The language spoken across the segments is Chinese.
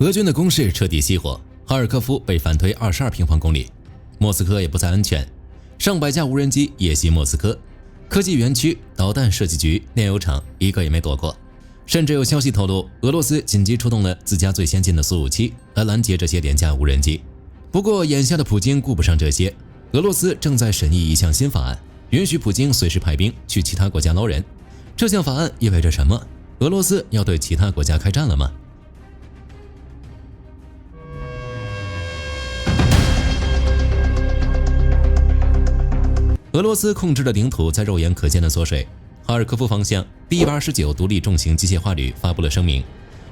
俄军的攻势彻底熄火，哈尔科夫被反推22平方公里，莫斯科也不再安全，上百架无人机夜袭莫斯科，科技园区、导弹设计局、炼油厂一个也没躲过。甚至有消息透露，俄罗斯紧急出动了自家最先进的苏57来拦截这些廉价无人机。不过眼下的普京顾不上这些，俄罗斯正在审议一项新法案，允许普京随时派兵去其他国家捞人。这项法案意味着什么？俄罗斯要对其他国家开战了吗？俄罗斯控制的领土在肉眼可见的缩水。哈尔科夫方向第129独立重型机械化旅发布了声明，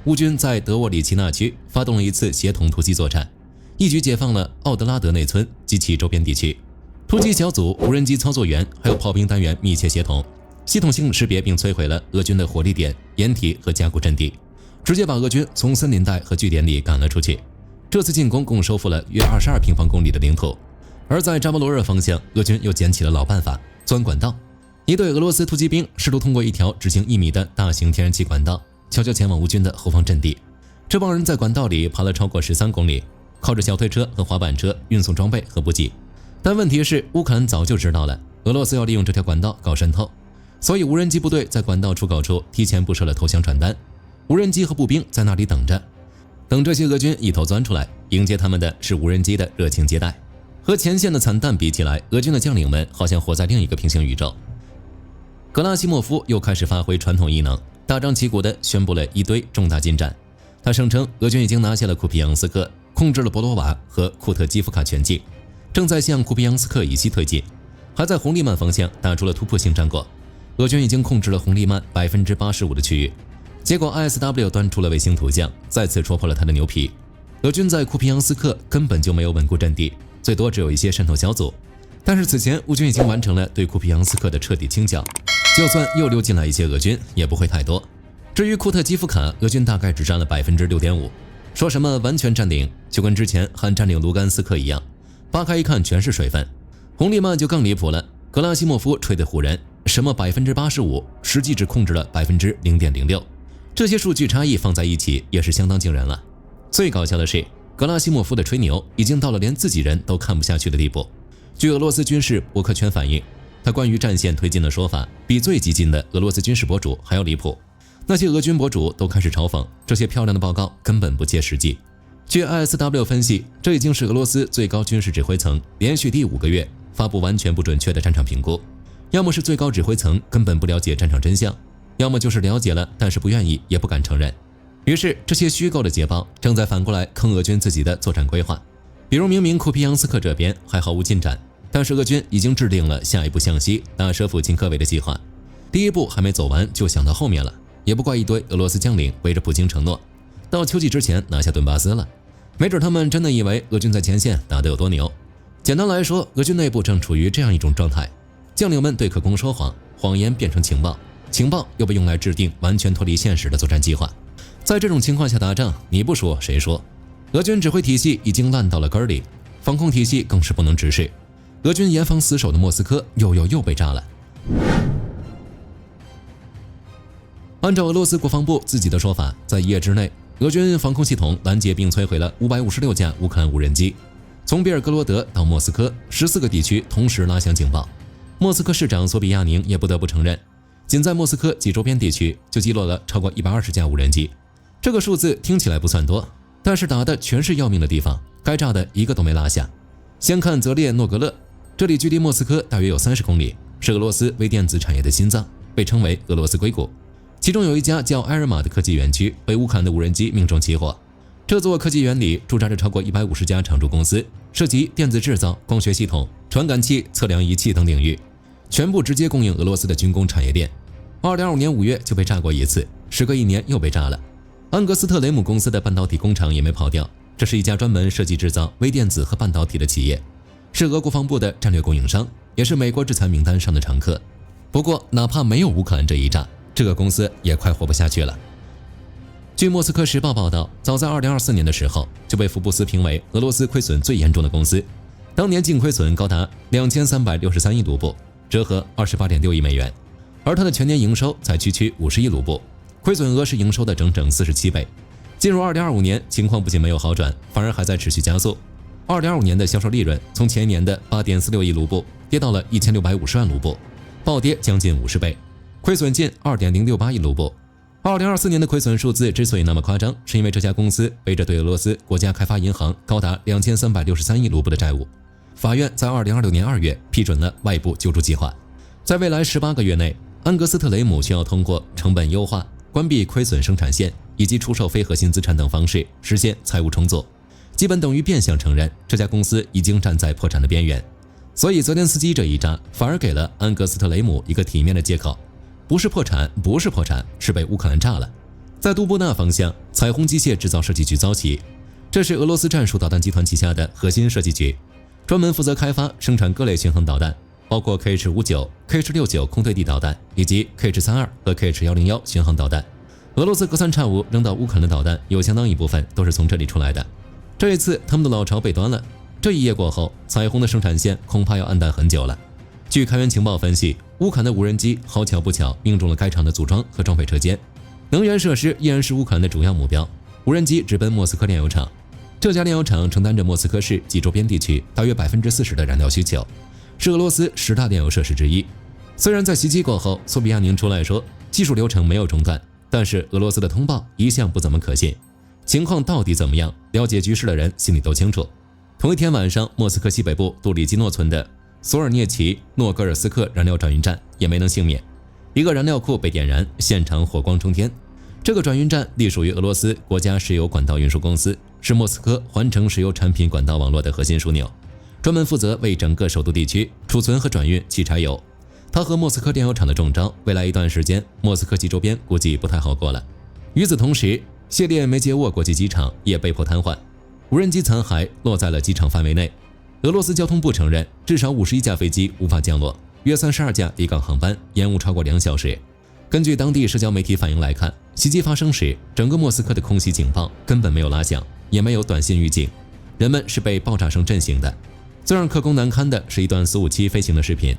乌军在德沃里奇纳区发动了一次协同突击作战，一举解放了奥德拉德内村及其周边地区。突击小组、无人机操作员还有炮兵单元密切协同，系统性识别并摧毁了俄军的火力点、掩体和加固阵地，直接把俄军从森林带和据点里赶了出去。这次进攻共收复了约22平方公里的领土。而在扎波罗热方向，俄军又捡起了老办法，钻管道。一队俄罗斯突击兵试图通过一条直径1米的大型天然气管道，悄悄前往乌军的后方阵地。这帮人在管道里爬了超过13公里，靠着小推车和滑板车运送装备和补给。但问题是，乌克兰早就知道了俄罗斯要利用这条管道搞渗透，所以无人机部队在管道出口处提前布设了投降传单。无人机和步兵在那里等着，等这些俄军一头钻出来，迎接他们的是无人机的热情接待。和前线的惨淡比起来，俄军的将领们好像活在另一个平行宇宙。格拉西莫夫又开始发挥传统异能，大张旗鼓地宣布了一堆重大进展。他声称俄军已经拿下了库皮扬斯克，控制了博罗瓦和库特基夫卡全境，正在向库皮扬斯克以西推进，还在红利曼方向打出了突破性战果。俄军已经控制了红利曼85%的区域。结果 ISW 端出了卫星图像，再次戳破了他的牛皮。俄军在库皮扬斯克根本就没有稳固阵地，最多只有一些渗透小组。但是此前乌军已经完成了对库皮扬斯克的彻底清剿，就算又溜进来一些俄军，也不会太多。至于库特基夫卡，俄军大概只占了 6.5%。说什么完全占领，就跟之前喊占领卢甘斯克一样，扒开一看全是水分。红利曼就更离谱了，格拉西莫夫吹得唬人，什么 85%， 实际只控制了 0.06%。这些数据差异放在一起也是相当惊人了。最搞笑的是，格拉西莫夫的吹牛已经到了连自己人都看不下去的地步。据俄罗斯军事博客圈反映，他关于战线推进的说法比最激进的俄罗斯军事博主还要离谱。那些俄军博主都开始嘲讽这些漂亮的报告根本不切实际。据 ISW 分析，这已经是俄罗斯最高军事指挥层连续第5个月发布完全不准确的战场评估，要么是最高指挥层根本不了解战场真相，要么就是了解了但是不愿意也不敢承认。于是这些虚构的捷报正在反过来坑俄军自己的作战规划。比如明明库皮扬斯克这边还毫无进展，但是俄军已经制定了下一步向西打舍甫琴科维的计划，第一步还没走完就想到后面了。也不怪一堆俄罗斯将领围着普京承诺到秋季之前拿下顿巴斯了，没准他们真的以为俄军在前线打得有多牛。简单来说，俄军内部正处于这样一种状态，将领们对可供说谎，谎言变成情报，情报又被用来制定完全脱离现实的作战计划。在这种情况下打仗，你不说谁说？俄军指挥体系已经烂到了根里，防空体系更是不能直视。俄军严防死守的莫斯科又被炸了。按照俄罗斯国防部自己的说法，在1夜之内，俄军防空系统拦截并摧毁了556架乌克兰无人机，从比尔格罗德到莫斯科14个地区同时拉响警报。莫斯科市长索比亚宁也不得不承认，仅在莫斯科及周边地区就击落了超过120架无人机。这个数字听起来不算多，但是打的全是要命的地方，该炸的一个都没落下。先看泽列诺格勒，这里距离莫斯科大约有30公里，是俄罗斯微电子产业的心脏，被称为俄罗斯硅谷。其中有一家叫埃尔玛的科技园区被乌克兰的无人机命中起火。这座科技园里驻扎着超过150家常驻公司，涉及电子制造、光学系统、传感器、测量仪器等领域，全部直接供应俄罗斯的军工产业链。2025年5月就被炸过一次，时隔1年又被炸了。安格斯特雷姆公司的半导体工厂也没跑掉，这是一家专门设计制造微电子和半导体的企业，是俄国防部的战略供应商，也是美国制裁名单上的常客。不过哪怕没有乌克兰这一炸，这个公司也快活不下去了。据莫斯科时报报道，早在2024年的时候就被福布斯评为俄罗斯亏损最严重的公司，当年净亏损高达2363亿卢布，折合28.6亿美元，而它的全年营收才区50亿卢布，亏损额是营收的整整47倍。进入2025年，情况不仅没有好转，反而还在持续加速。2025年的销售利润从前一年的8.46亿卢布跌到了1650万卢布，暴跌将近50倍，亏损近2.068亿卢布。2024年的亏损数字之所以那么夸张，是因为这家公司背着对俄罗斯国家开发银行高达2363亿卢布的债务。法院在2026年2月批准了外部救助计划，在未来18个月内，安格斯特雷姆需要通过成本优化、关闭亏损生产线以及出售非核心资产等方式实现财务重组，基本等于变相承认这家公司已经站在破产的边缘。所以泽连斯基这一扎反而给了安格斯特雷姆一个体面的借口，不是破产，是被乌克兰炸了。在杜布纳方向，彩虹机械制造设计局遭袭，这是俄罗斯战术导弹集团旗下的核心设计局，专门负责开发生产各类巡航导弹，包括 KH-59、KH-69 空对地导弹以及 KH-32和 KH-101巡航导弹。俄罗斯隔三差五扔到乌克兰的导弹有相当一部分都是从这里出来的。这一次他们的老巢被端了，这一夜过后，彩虹的生产线恐怕要黯淡很久了。据开源情报分析，乌克兰的无人机好巧不巧命中了该厂的组装和装配车间。能源设施依然是乌克兰的主要目标，无人机直奔莫斯科炼油厂。这家炼油厂承担着莫斯科市及周边地区大约40%的燃料需求，是俄罗斯10大炼油设施之一。虽然在袭击过后，苏比亚宁出来说技术流程没有中断，但是俄罗斯的通报一向不怎么可信。情况到底怎么样，了解局势的人心里都清楚。同一天晚上，莫斯科西北部杜里基诺村的索尔涅奇诺格尔斯克燃料转运站也没能幸免，一个燃料库被点燃，现场火光冲天。这个转运站隶属于俄罗斯国家石油管道运输公司，是莫斯科环城石油产品管道网络的核心枢纽，专门负责为整个首都地区储存和转运汽柴油。它和莫斯科炼油厂的中招，未来一段时间莫斯科及周边估计不太好过了。与此同时，谢列梅捷沃国际机场也被迫瘫痪，无人机残骸落在了机场范围内。俄罗斯交通部承认，至少51架飞机无法降落，约32架离港航班延误超过2小时。根据当地社交媒体反应来看，袭击发生时，整个莫斯科的空袭警报根本没有拉响，也没有短信预警，人们是被爆炸声震醒的。最让可攻难堪的是一段苏-57飞行的视频。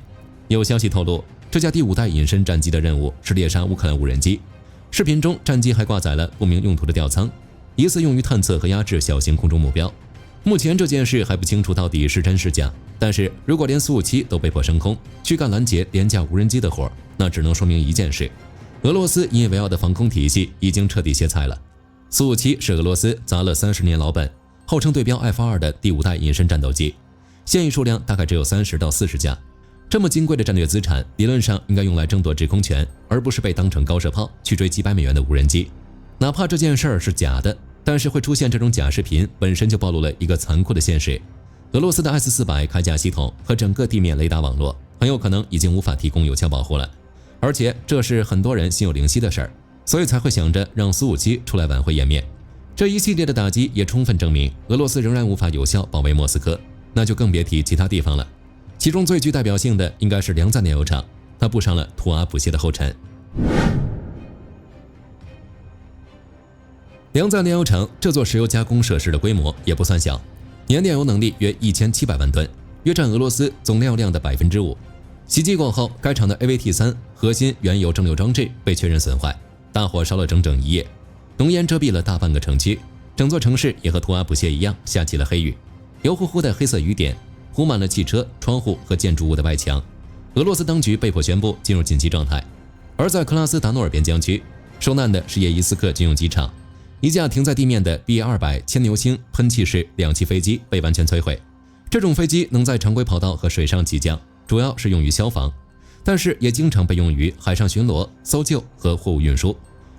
有消息透露，这架第5代隐身战机的任务是猎杀乌克兰无人机。视频中，战机还挂载了不明用途的吊舱，疑似用于探测和压制小型空中目标。目前这件事还不清楚到底是真是假，但是如果连苏-57都被迫升空去干拦截廉价无人机的活，那只能说明一件事：俄罗斯引以为傲的防空体系已经彻底歇菜了。苏-57是俄罗斯砸了30年老本，号称对标 F-2的第5代隐身战斗机，现役数量大概只有30到40架。这么金贵的战略资产，理论上应该用来争夺制空权，而不是被当成高射炮去追几百美元的无人机。哪怕这件事儿是假的，但是会出现这种假视频，本身就暴露了一个残酷的现实：俄罗斯的 S-400铠甲系统和整个地面雷达网络很有可能已经无法提供有效保护了。而且这是很多人心有灵犀的事儿，所以才会想着让苏-57出来挽回颜面。这一系列的打击也充分证明俄罗斯仍然无法有效保卫莫斯科，那就更别提其他地方了。其中最具代表性的应该是梁赞炼油厂，它步上了图阿普谢的后尘。梁赞炼油厂这座石油加工设施的规模也不算小，年炼油能力约1700万吨，约占俄罗斯总炼油量的5%。袭击过后，该厂的 AVT-3 核心原油蒸馏装置被确认损坏，大火烧了整整1夜，浓烟遮蔽了大半个城区，整座城市也和图阿普谢一样下起了黑雨，油乎乎的黑色雨点糊满了汽车、窗户和建筑物的外墙。俄罗斯当局被迫宣布进入紧急状态。而在克拉斯达诺尔边疆区，受难的是叶伊斯克军用机场，一架停在地面的 B-200千牛星喷气式2栖飞机被完全摧毁。这种飞机能在常规跑道和水上起降，主要是用于消防，但是也经常被用于海上巡逻、搜救和货物运输。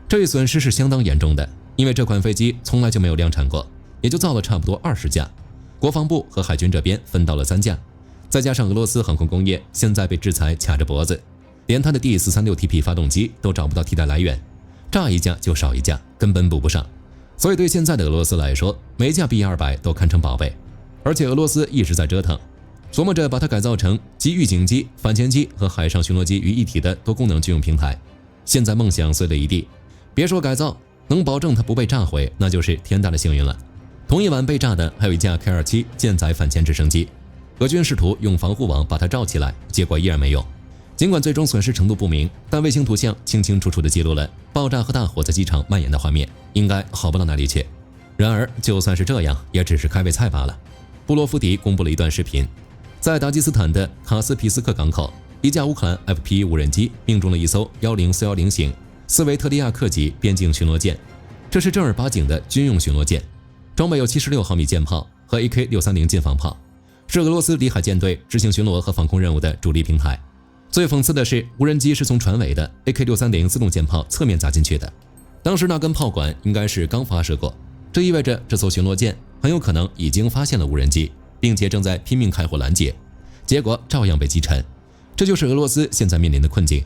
这一损失是相当严重的，因为这款飞机从来就没有量产过，也就造了差不多20架。国防部和海军这边分到了3架，再加上俄罗斯航空工业现在被制裁卡着脖子，连它的 D436TP 发动机都找不到替代来源，炸一架就少一架，根本补不上。所以对现在的俄罗斯来说，每架 B-200都堪称宝贝。而且俄罗斯一直在折腾，琢磨着把它改造成集预警机、反潜机和海上巡逻机于一体的多功能军用平台。现在梦想碎了一地，别说改造，能保证它不被炸毁，那就是天大的幸运了。同一晚被炸的还有一架 K-27舰载反潜直升机，俄军试图用防护网把它罩起来，结果依然没用。尽管最终损失程度不明，但卫星图像清清楚楚地记录了爆炸和大火在机场蔓延的画面，应该好不到哪里去。然而，就算是这样，也只是开胃菜罢了。布罗夫迪公布了一段视频，在达吉斯坦的卡斯皮斯克港口，一架乌克兰 FP 无人机命中了一艘10410型斯维特利亚克级边境巡逻舰，这是正儿八经的军用巡逻舰，装备有76毫米舰炮和 AK630近防炮，是俄罗斯里海舰队执行巡逻和防空任务的主力平台。最讽刺的是，无人机是从船尾的 AK630自动舰炮侧面砸进去的，当时那根炮管应该是刚发射过，这意味着这艘巡逻舰很有可能已经发现了无人机，并且正在拼命开火拦截，结果照样被击沉。这就是俄罗斯现在面临的困境，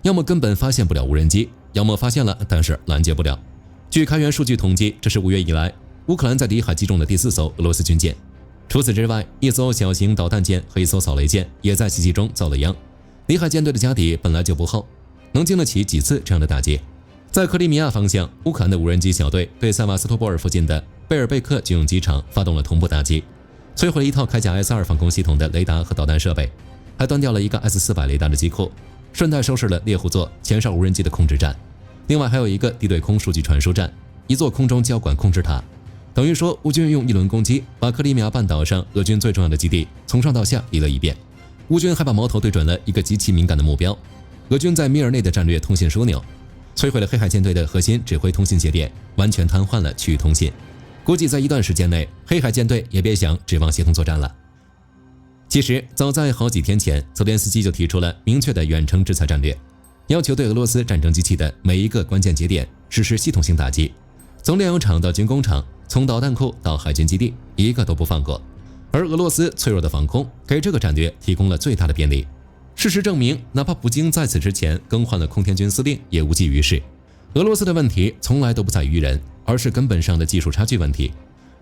要么根本发现不了无人机，要么发现了但是拦截不了。据开源数据统计，这是5月以来乌克兰在里海击中的第4艘俄罗斯军舰。除此之外，一艘小型导弹舰和一艘扫雷舰也在袭击中遭了殃。里海舰队的家底本来就不厚，能经得起几次这样的打击。在克里米亚方向，乌克兰的无人机小队对塞瓦斯托波尔附近的贝尔贝克军用机场发动了同步打击，摧毁了一套铠甲 S2 防空系统的雷达和导弹设备，还端掉了一个 S400 雷达的机库，顺带收拾了猎户座前哨无人机的控制站。另外还有一个地对空数据传输站，一座空中交管控制塔。等于说，乌军用一轮攻击把克里米亚半岛上俄军最重要的基地从上到下理了一遍。乌军还把矛头对准了一个极其敏感的目标——俄军在米尔内的战略通信枢纽，摧毁了黑海舰队的核心指挥通信节点，完全瘫痪了区域通信。估计在一段时间内，黑海舰队也别想指望协同作战了。其实，早在好几天前，泽连斯基就提出了明确的远程制裁战略，要求对俄罗斯战争机器的每一个关键节点实施系统性打击，从炼油厂到军工厂，从导弹库到海军基地，一个都不放过。而俄罗斯脆弱的防空给这个战略提供了最大的便利。事实证明，哪怕普京在此之前更换了空天军司令，也无济于事。俄罗斯的问题从来都不在于人，而是根本上的技术差距问题。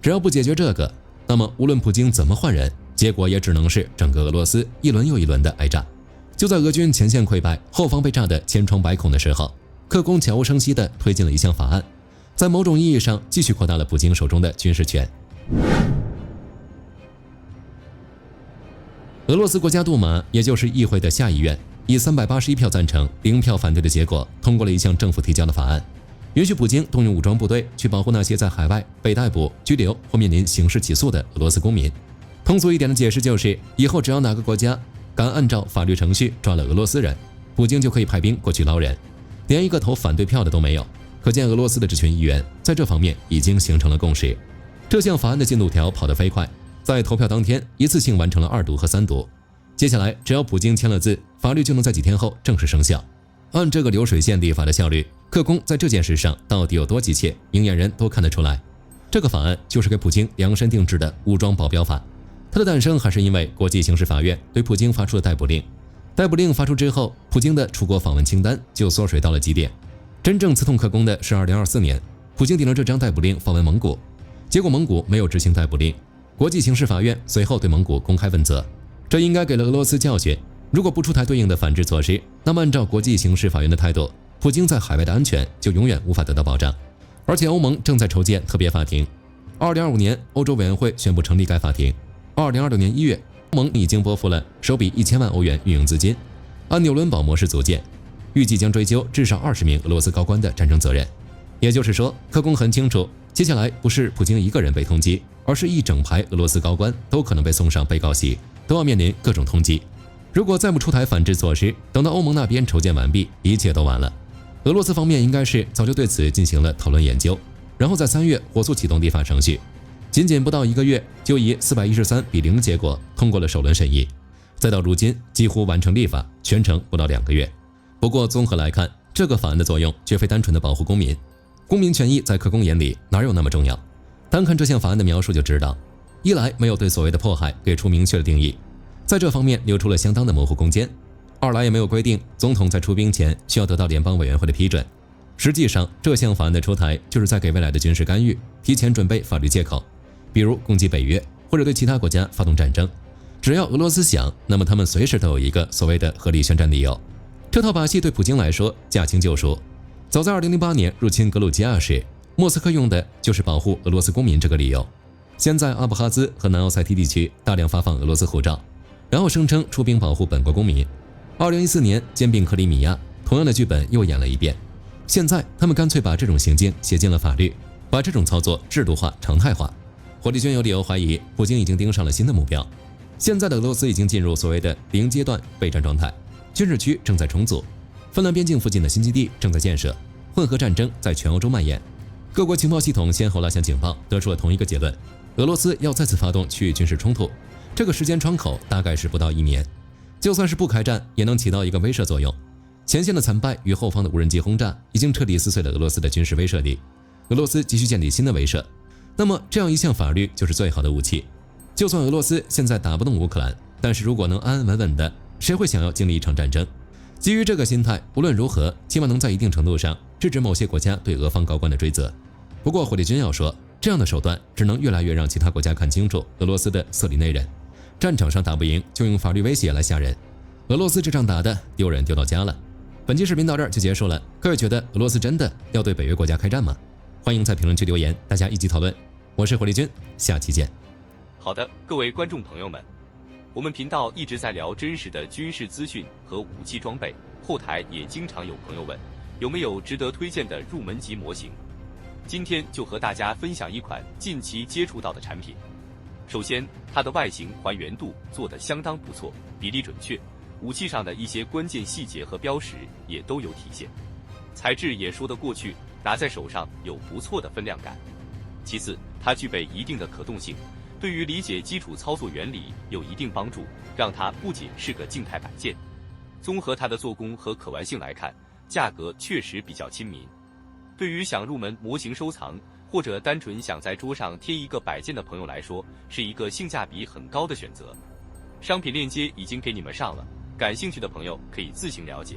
只要不解决这个，那么无论普京怎么换人，结果也只能是整个俄罗斯一轮又一轮的挨炸。就在俄军前线溃败，后方被炸得千疮百孔的时候，克宫悄无声息地推进了一项法案，在某种意义上继续扩大了普京手中的军事权。俄罗斯国家杜马，也就是议会的下议院，以381票赞成、0票反对的结果，通过了一项政府提交的法案，允许普京动用武装部队去保护那些在海外被逮捕、拘留或面临刑事起诉的俄罗斯公民。通俗一点的解释就是，以后只要哪个国家敢按照法律程序抓了俄罗斯人，普京就可以派兵过去捞人，连一个投反对票的都没有。可见俄罗斯的这群议员在这方面已经形成了共识。这项法案的进度条跑得飞快，在投票当天一次性完成了2读和3读。接下来只要普京签了字，法律就能在几天后正式生效。按这个流水线立法的效率，克宫在这件事上到底有多急切，明眼人都看得出来。这个法案就是给普京量身定制的武装保镖法。它的诞生还是因为国际刑事法院对普京发出的逮捕令。逮捕令发出之后，普京的出国访问清单就缩水到了极点。真正刺痛克宫的是2024年，普京顶了这张逮捕令访问蒙古，结果蒙古没有执行逮捕令，国际刑事法院随后对蒙古公开问责。这应该给了俄罗斯教训，如果不出台对应的反制措施，那么按照国际刑事法院的态度，普京在海外的安全就永远无法得到保障。而且欧盟正在筹建特别法庭，2025年欧洲委员会宣布成立该法庭，2026年1月，欧盟已经拨付了首笔1000万欧元运营资金，按纽伦堡模式组建，预计将追究至少20名俄罗斯高官的战争责任。也就是说，克宫很清楚，接下来不是普京一个人被通缉，而是一整排俄罗斯高官都可能被送上被告席，都要面临各种通缉。如果再不出台反制措施，等到欧盟那边筹建完毕，一切都完了。俄罗斯方面应该是早就对此进行了讨论研究，然后在3月火速启动立法程序，仅不到1个月就以413比0的结果通过了首轮审议，再到如今几乎完成立法，全程不到2个月。不过综合来看，这个法案的作用绝非单纯的保护公民，公民权益在克宫眼里哪有那么重要？单看这项法案的描述就知道，一来没有对所谓的迫害给出明确的定义，在这方面留出了相当的模糊空间；二来也没有规定总统在出兵前需要得到联邦委员会的批准。实际上，这项法案的出台就是在给未来的军事干预提前准备法律借口，比如攻击北约或者对其他国家发动战争。只要俄罗斯想，那么他们随时都有一个所谓的合理宣战理由。这套把戏对普京来说驾轻就熟。早在2008年入侵格鲁吉亚时，莫斯科用的就是保护俄罗斯公民这个理由，先在阿布哈兹和南奥塞梯地区大量发放俄罗斯护照，然后声称出兵保护本国公民。2014年兼并克里米亚，同样的剧本又演了一遍。现在他们干脆把这种行径写进了法律，把这种操作制度化、常态化。火力军有理由怀疑，普京已经盯上了新的目标。现在的俄罗斯已经进入所谓的零阶段备战状态，军事区正在重组，芬兰边境附近的新基地正在建设，混合战争在全欧洲蔓延。各国情报系统先后拉响警报，得出了同一个结论：俄罗斯要再次发动区域军事冲突。这个时间窗口大概是不到1年，就算是不开战，也能起到一个威慑作用。前线的惨败与后方的无人机轰炸已经彻底撕碎了俄罗斯的军事威慑力。俄罗斯急需建立新的威慑，那么这样一项法律就是最好的武器。就算俄罗斯现在打不动乌克兰，但是如果能安安稳稳的，谁会想要经历一场战争？基于这个心态，无论如何，希望能在一定程度上制止某些国家对俄方高官的追责。不过火力军要说，这样的手段只能越来越让其他国家看清楚俄罗斯的色里内荏。战场上打不赢，就用法律威胁来吓人。俄罗斯这仗打的丢人丢到家了。本期视频到这儿就结束了，各位觉得俄罗斯真的要对北约国家开战吗？欢迎在评论区留言，大家一起讨论。我是火力军，下期见。好的，各位观众朋友们，我们频道一直在聊真实的军事资讯和武器装备，后台也经常有朋友问，有没有值得推荐的入门级模型？今天就和大家分享一款近期接触到的产品。首先，它的外形还原度做得相当不错，比例准确，武器上的一些关键细节和标识也都有体现，材质也说得过去，拿在手上有不错的分量感。其次，它具备一定的可动性，对于理解基础操作原理有一定帮助，让它不仅是个静态摆件。综合它的做工和可玩性来看，价格确实比较亲民。对于想入门模型收藏，或者单纯想在桌上贴一个摆件的朋友来说，是一个性价比很高的选择。商品链接已经给你们上了，感兴趣的朋友可以自行了解。